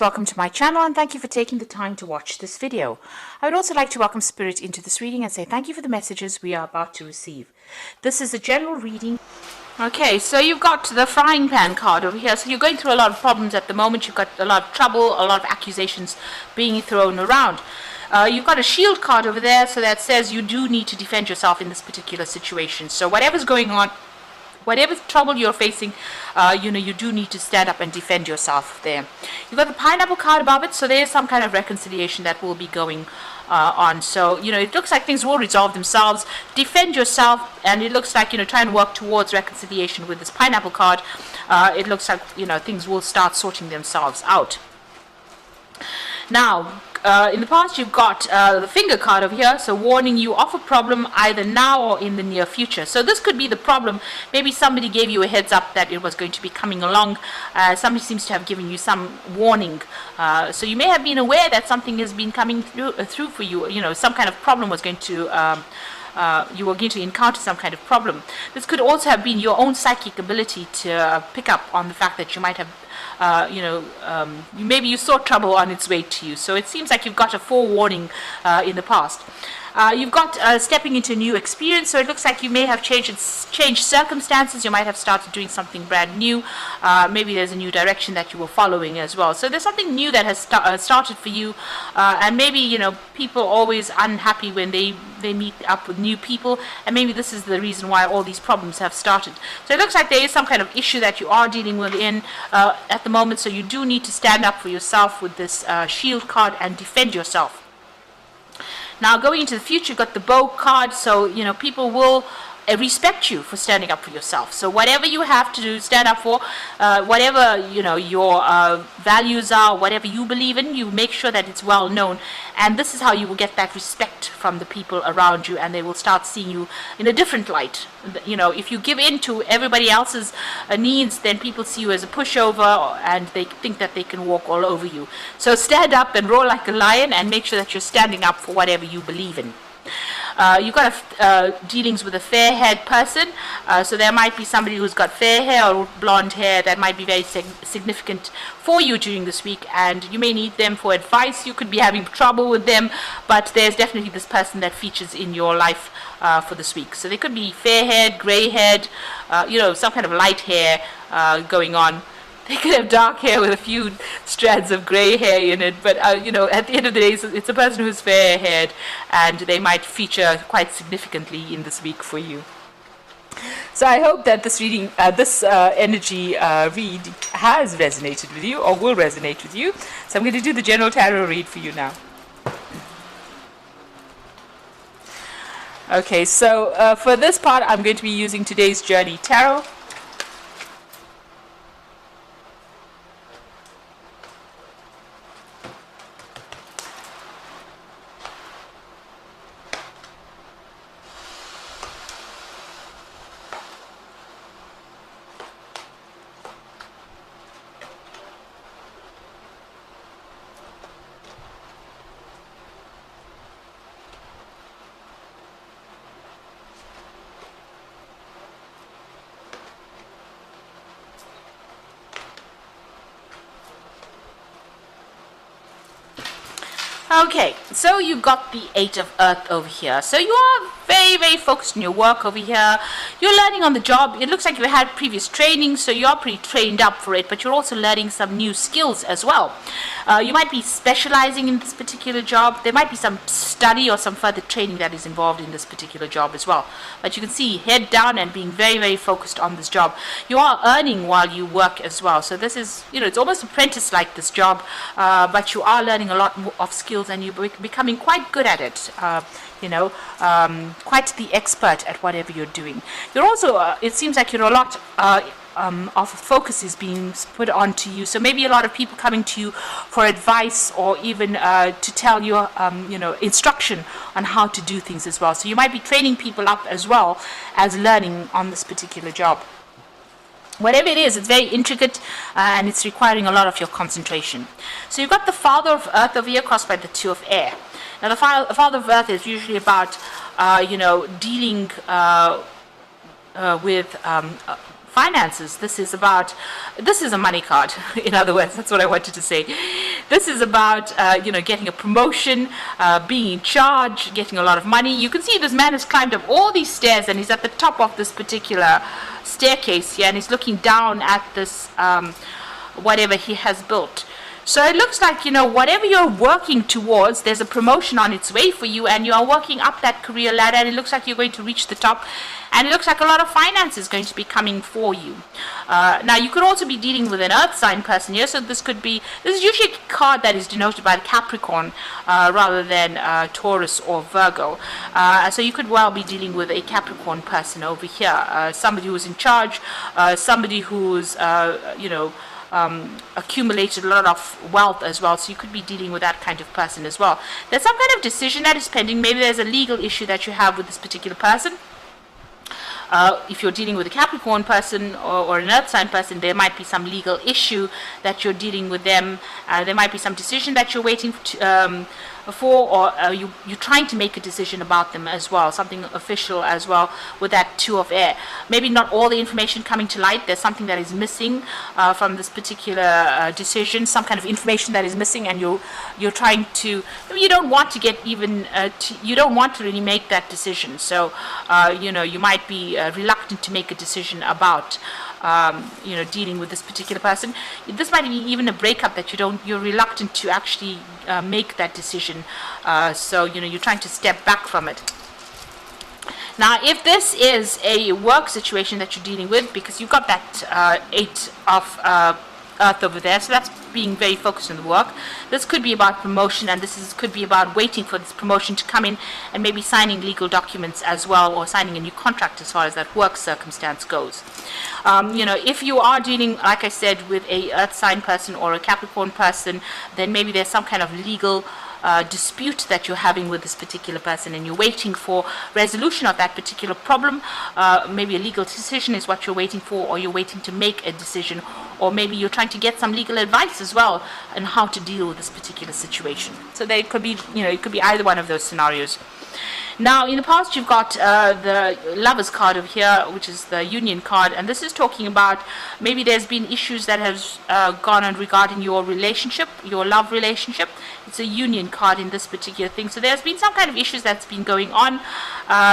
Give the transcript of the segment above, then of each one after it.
Welcome to my channel and thank you for taking the time to watch this video. I would also like to welcome Spirit into this reading and say thank you for the messages we are about to receive. This is a general reading. Okay, so you've got the frying pan card over here. So you're going through a lot of problems at the moment. You've got a lot of trouble, a lot of accusations being thrown around. You've got a shield card over there, so that says you do need to defend yourself in this particular situation. So whatever's going on, whatever trouble you're facing, you do need to stand up and defend yourself there. You've got the pineapple card above it, so there's some kind of reconciliation that will be going on. So, it looks like things will resolve themselves. Defend yourself, and it looks like, try and work towards reconciliation with this pineapple card. It looks like, things will start sorting themselves out. Now, in the past, you've got the finger card over here, so warning you of a problem either now or in the near future. So this could be the problem. Maybe somebody gave you a heads up that it was going to be coming along. Somebody seems to have given you some warning. So you may have been aware that something has been coming through for you. Some kind of problem was going to you were going to encounter some kind of problem. This could also have been your own psychic ability to pick up on the fact that you might have maybe you saw trouble on its way to you. So it seems like you've got a forewarning in the past. You've got stepping into a new experience, so it looks like you may have changed circumstances. You might have started doing something brand new. Maybe there's a new direction that you were following as well. So there's something new that has started for you, and maybe people are always unhappy when they meet up with new people, and maybe this is the reason why all these problems have started. So it looks like there is some kind of issue that you are dealing with at the moment. So you do need to stand up for yourself with this shield card and defend yourself. Now, going into the future, you've got the bow card, so, people will respect you for standing up for yourself. So whatever you have to do, stand up for, whatever, your values are, whatever you believe in, you make sure that it's well known. And this is how you will get that respect from the people around you, and they will start seeing you in a different light. If you give in to everybody else's needs, then people see you as a pushover, and they think that they can walk all over you. So stand up and roar like a lion, and make sure that you're standing up for whatever you believe in. You've got dealings with a fair-haired person, so there might be somebody who's got fair hair or blonde hair that might be very significant for you during this week, and you may need them for advice. You could be having trouble with them, but there's definitely this person that features in your life for this week. So they could be fair-haired, grey-haired, some kind of light hair going on. They could have dark hair with a few strands of grey hair in it, but at the end of the day, it's a person who's fair-haired, and they might feature quite significantly in this week for you. So I hope that this reading, this energy read has resonated with you, or will resonate with you. So I'm going to do the general tarot read for you now. Okay, so for this part, I'm going to be using today's Journey Tarot. Okay, so you've got the Eight of Earth over here. So you are very, very focused on your work over here. You're learning on the job. It looks like you had previous training, so you're pretty trained up for it, but you're also learning some new skills as well. You might be specializing in this particular job. There might be some study or some further training that is involved in this particular job as well. But you can see head down and being very, very focused on this job. You are earning while you work as well. So this is, it's almost apprentice-like, this job, but you are learning a lot of skills, and you're becoming quite good at it, quite the expert at whatever you're doing. You're also, it seems like you're a lot of focus is being put onto you. So maybe a lot of people coming to you for advice, or even to tell you, instruction on how to do things as well. So you might be training people up as well as learning on this particular job. Whatever it is, it's very intricate, and it's requiring a lot of your concentration. So you've got the Father of Earth over here, crossed by the Two of Air. Now the Father of Earth is usually about, dealing with finances. This is a money card. In other words, that's what I wanted to say. This is about, getting a promotion, being in charge, getting a lot of money. You can see this man has climbed up all these stairs and he's at the top of this particular staircase here, and he's looking down at this, whatever he has built. So it looks like, whatever you're working towards, there's a promotion on its way for you, and you are working up that career ladder, and it looks like you're going to reach the top, and it looks like a lot of finance is going to be coming for you. Now, you could also be dealing with an earth sign person here, so this is usually a card that is denoted by Capricorn rather than Taurus or Virgo. So you could well be dealing with a Capricorn person over here, somebody who's in charge, somebody who's, accumulated a lot of wealth as well, so you could be dealing with that kind of person as well. There's some kind of decision that is pending. Maybe there's a legal issue that you have with this particular person. If you're dealing with a Capricorn person or an earth sign person, there might be some legal issue that you're dealing with them. There might be some decision that you're waiting for, or you're trying to make a decision about them as well, something official as well with that Two of Air. Maybe not all the information coming to light. There's something that is missing from this particular decision, some kind of information that is missing, and you're trying to, you don't want to get even, you don't want to really make that decision. So, you might be reluctant to make a decision about dealing with this particular person. This might be even a breakup that you're reluctant to actually make that decision. So you're trying to step back from it. Now, if this is a work situation that you're dealing with, because you've got that 8 of Earth over there, so that's being very focused on the work. This could be about promotion, and could be about waiting for this promotion to come in and maybe signing legal documents as well, or signing a new contract as far as that work circumstance goes. If you are dealing, like I said, with a earth sign person or a Capricorn person, then maybe there's some kind of legal dispute that you're having with this particular person, and you're waiting for resolution of that particular problem. Maybe a legal decision is what you're waiting for, or you're waiting to make a decision, or maybe you're trying to get some legal advice as well on how to deal with this particular situation. So there could be, it could be either one of those scenarios. Now, in the past, you've got the Lovers card over here, which is the Union card, and this is talking about maybe there's been issues that have gone on regarding your relationship, your love relationship. It's a Union card in this particular thing. So there's been some kind of issues that's been going on.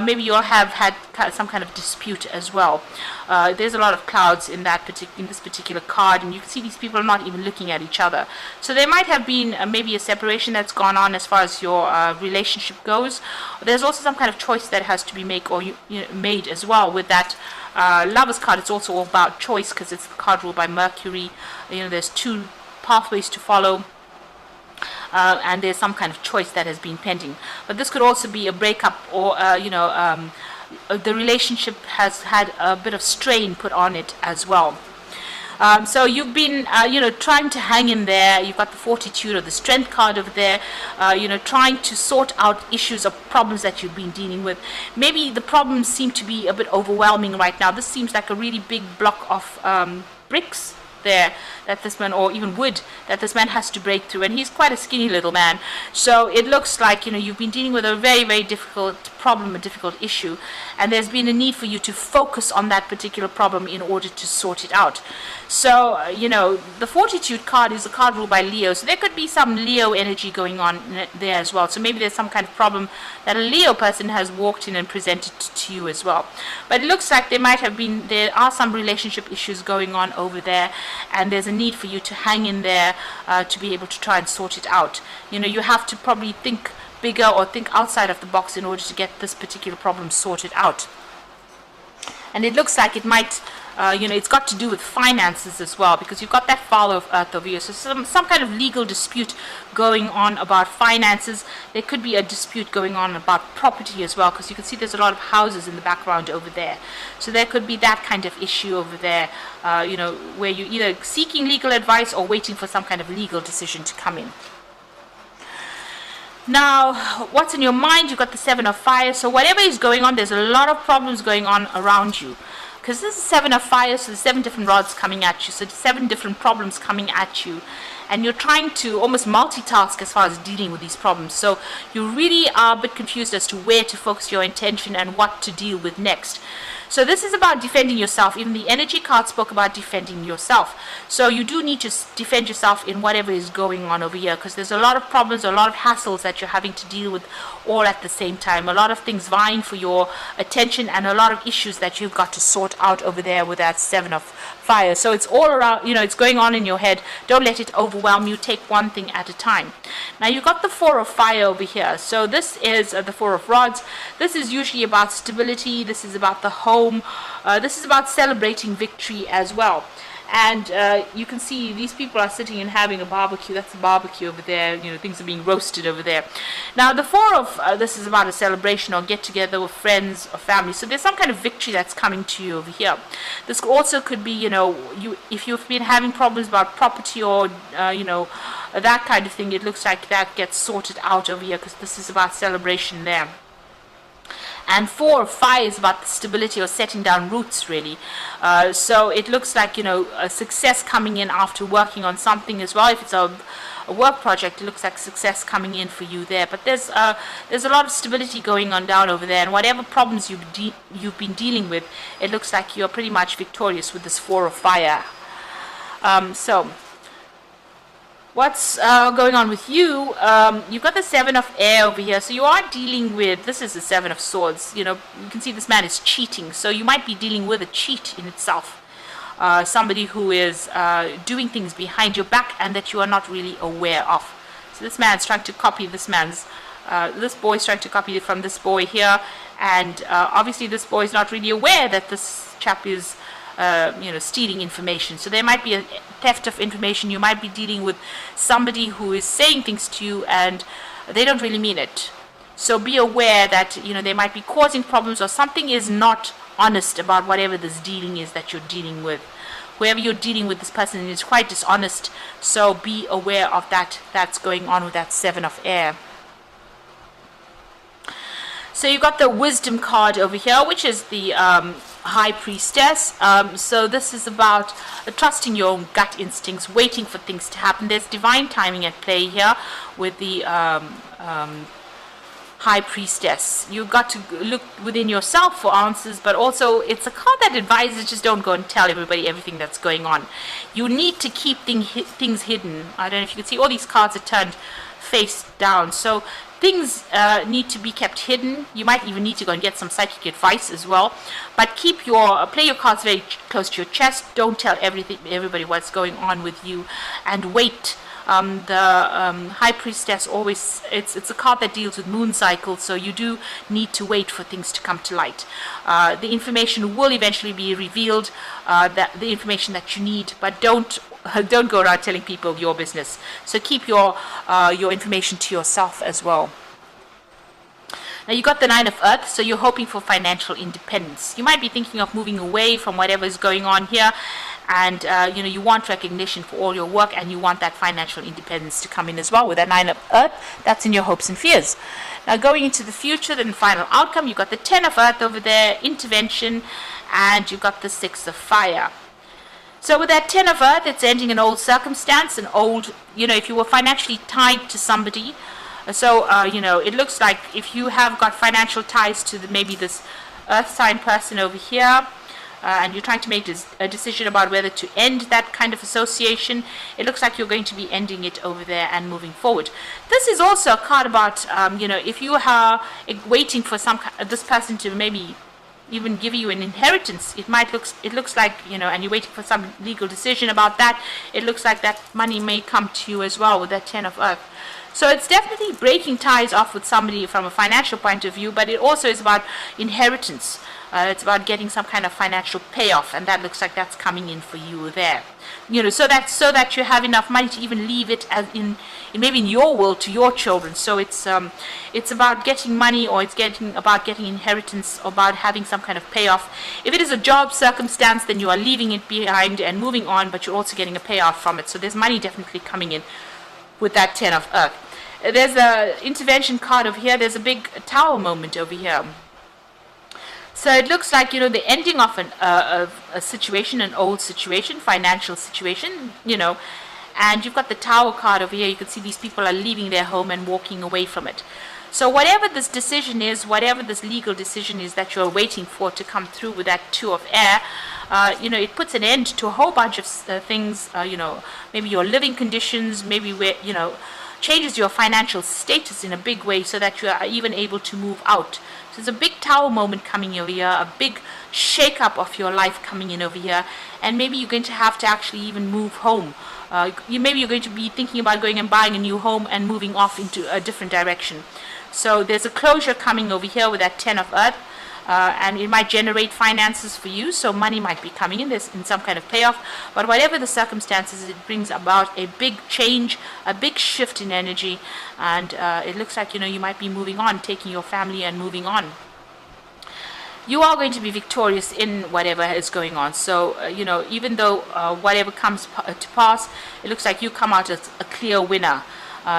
Maybe you'll have had some kind of dispute as well. There's a lot of clouds in this particular card, and you can see these people are not even looking at each other. So there might have been maybe a separation that's gone on as far as your relationship goes. There's also some kind of choice that has to be made as well with that Lovers card. It's also all about choice, because it's the card ruled by Mercury. There's 2 pathways to follow. And there's some kind of choice that has been pending. But this could also be a breakup, or the relationship has had a bit of strain put on it as well. So you've been, trying to hang in there. You've got the Fortitude or the Strength card over there, trying to sort out issues or problems that you've been dealing with. Maybe the problems seem to be a bit overwhelming right now. This seems like a really big block of bricks there that this man, or even wood, that this man has to break through, and he's quite a skinny little man. So it looks like you've been dealing with a very, very difficult problem, a difficult issue, and there's been a need for you to focus on that particular problem in order to sort it out. So the Fortitude card is a card ruled by Leo, so there could be some Leo energy going on there as well. So maybe there's some kind of problem that a Leo person has walked in and presented to you as well. But it looks like there are some relationship issues going on over there, and there's a need for you to hang in there to be able to try and sort it out. You have to probably think bigger or think outside of the box in order to get this particular problem sorted out. And it looks like it might, it's got to do with finances as well, because you've got that Father of Earth over here. So some kind of legal dispute going on about finances. There could be a dispute going on about property as well, because you can see there's a lot of houses in the background over there. So there could be that kind of issue over there, where you're either seeking legal advice or waiting for some kind of legal decision to come in. Now, what's in your mind? You've got the 7 of Fire. So whatever is going on, there's a lot of problems going on around you. Because this is 7 of Fire, so there's 7 different rods coming at you. So 7 different problems coming at you. and you're trying to almost multitask as far as dealing with these problems. So you really are a bit confused as to where to focus your attention and what to deal with next. So this is about defending yourself. Even the energy card spoke about defending yourself. So you do need to defend yourself in whatever is going on over here, because there's a lot of problems, a lot of hassles that you're having to deal with all at the same time. A lot of things vying for your attention and a lot of issues that you've got to sort out over there with that Seven of Fire. So it's all around, it's going on in your head. Don't let it overwhelm you. Take one thing at a time. Now you've got the Four of Fire over here. So this is the Four of Rods. This is usually about stability. This is about the home. This is about celebrating victory as well. And you can see these people are sitting and having a barbecue. That's a barbecue over there. Things are being roasted over there. Now the Four of this is about a celebration or get together with friends or family. So there's some kind of victory that's coming to you over here. This also could be, if you've been having problems about property or that kind of thing, it looks like that gets sorted out over here, because this is about celebration there. And Four of Fire is about the stability or setting down roots, really. So it looks like, a success coming in after working on something as well. If it's a work project, it looks like success coming in for you there. But there's a lot of stability going on down over there. And whatever problems you've been dealing with, it looks like you're pretty much victorious with this Four of Fire. So what's going on with you? You've got the Seven of Air over here, so you are dealing with, this is the Seven of Swords. You can see this man is cheating, so you might be dealing with a cheat in itself. Somebody who is doing things behind your back and that you are not really aware of. So this man's trying to copy this boy's trying to copy it from this boy here, and obviously this boy is not really aware that this chap is stealing information. So there might be a theft of information. You might be dealing with somebody who is saying things to you and they don't really mean it. So be aware that they might be causing problems, or something is not honest about whatever this dealing is that you're dealing with. Whoever you're dealing with, this person is quite dishonest. So be aware of that. That's going on with that Seven of Air. So you got the Wisdom card over here, which is the High Priestess. So this is about trusting your own gut instincts, waiting for things to happen. There's divine timing at play here with the High Priestess. You've got to look within yourself for answers, but also it's a card that advises just don't go and tell everybody everything that's going on. You need to keep things hidden. I don't know if you can see all these cards are turned face down. So things need to be kept hidden. You might even need to go and get some psychic advice as well. But play your cards very close to your chest. Don't tell everybody what's going on with you, and wait. The High Priestess always, it's a card that deals with moon cycles, so you do need to wait for things to come to light. The information will eventually be revealed, the information that you need, but don't go around telling people your business. So keep your information to yourself as well. Now you got the Nine of Earth, so you're hoping for financial independence. You might be thinking of moving away from whatever is going on here, and you want recognition for all your work, and you want that financial independence to come in as well with that Nine of Earth. That's in your hopes and fears. Now going into the future, then final outcome, you've got the Ten of Earth over there, intervention, and you've got the Six of Fire. So with that Ten of Earth, it's ending an old circumstance, an old, if you were financially tied to somebody. So, it looks like if you have got financial ties to maybe this Earth sign person over here, and you're trying to make a decision about whether to end that kind of association, it looks like you're going to be ending it over there and moving forward. This is also a card about, if you are waiting for this person to maybe even give you an inheritance, it looks like, and you're waiting for some legal decision about that, it looks like that money may come to you as well with that Ten of Earth. So it's definitely breaking ties off with somebody from a financial point of view, but it also is about inheritance. It's about getting some kind of financial payoff, and that looks like that's coming in for you there. So that you have enough money to even leave it as maybe in your will to your children. So it's about getting money, or it's about getting inheritance, or about having some kind of payoff. If it is a job circumstance, then you are leaving it behind and moving on, but you're also getting a payoff from it. So there's money definitely coming in with that Ten of Earth. There's a intervention card over here. There's a big tower moment over here. So it looks like, the ending of a situation, an old situation, financial situation, And you've got the Tower card over here. You can see these people are leaving their home and walking away from it. So whatever this decision is, whatever this legal decision is that you're waiting for to come through with that Two of Air, it puts an end to a whole bunch of things, maybe your living conditions, maybe where, changes your financial status in a big way so that you are even able to move out. So there's a big Tower moment coming over here, a big shake-up of your life coming in over here, and maybe you're going to have to actually even move home. Maybe you're going to be thinking about going and buying a new home and moving off into a different direction. So there's a closure coming over here with that Ten of Earth, and it might generate finances for you, so money might be coming in this in some kind of payoff. But whatever the circumstances, it brings about a big change, a big shift in energy, and it looks like you might be moving on, taking your family and moving on. You are going to be victorious in whatever is going on. So, even though whatever comes to pass, it looks like you come out as a clear winner.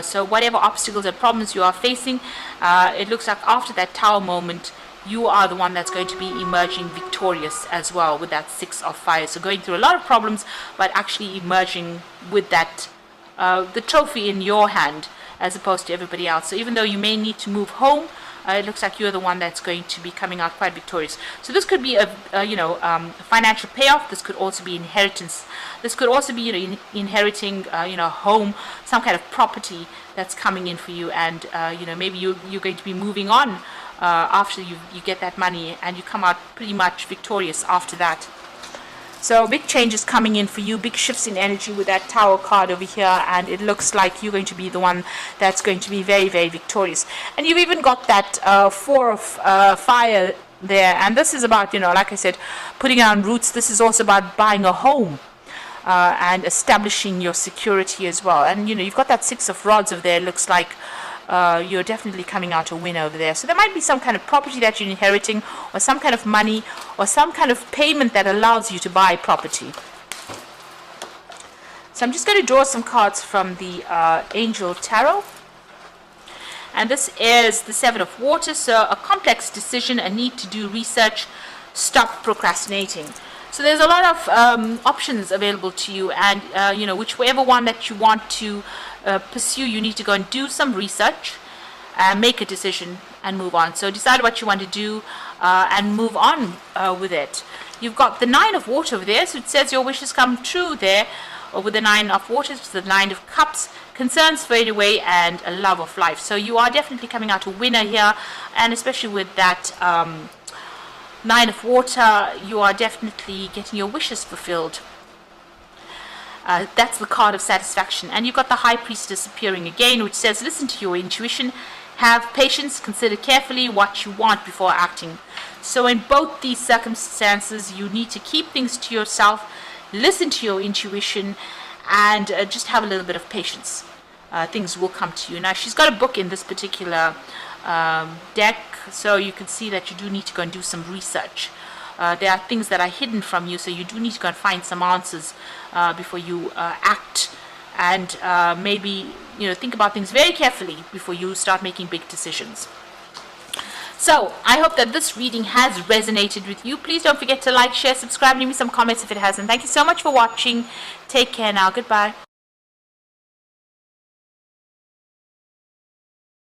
So whatever obstacles and problems you are facing, it looks like after that Tower moment, you are the one that's going to be emerging victorious as well with that Six of Fire. So going through a lot of problems, but actually emerging with that, the trophy in your hand as opposed to everybody else. So even though you may need to move home, it looks like you're the one that's going to be coming out quite victorious. So this could be a financial payoff. This could also be inheritance. This could also be inheriting home, some kind of property that's coming in for you, and maybe you're going to be moving on after you get that money, and you come out pretty much victorious after that. So big changes coming in for you, big shifts in energy with that Tower card over here, and it looks like you're going to be the one that's going to be very, very victorious. And you've even got that Four of Fire there, and this is about, like I said, putting down roots. This is also about buying a home and establishing your security as well. And you've got that Six of Rods over there. It looks like you're definitely coming out a winner over there. So there might be some kind of property that you're inheriting, or some kind of money, or some kind of payment that allows you to buy property. So I'm just going to draw some cards from the Angel Tarot. And this is the Seven of Water. So a complex decision, a need to do research, stop procrastinating. So there's a lot of options available to you, and whichever one that you want to pursue, you need to go and do some research, make a decision, and move on. So decide what you want to do and move on with it. You've got the Nine of Water over there, so it says your wishes come true there. Or with the Nine of Water, it's the Nine of Cups, concerns fade away, and a love of life. So you are definitely coming out a winner here, and especially with that Nine of Water, you are definitely getting your wishes fulfilled. That's the card of satisfaction. And you've got the High Priestess appearing again, which says, listen to your intuition, have patience, consider carefully what you want before acting. So in both these circumstances, you need to keep things to yourself, listen to your intuition, and just have a little bit of patience. Things will come to you. Now, she's got a book in this particular deck, so you can see that you do need to go and do some research. There are things that are hidden from you, so you do need to go and find some answers before you act, and maybe think about things very carefully before you start making big decisions. So I hope that this reading has resonated with you. Please don't forget to like, share, subscribe, leave me some comments if it hasn't. Thank you so much for watching. Take care now. Goodbye.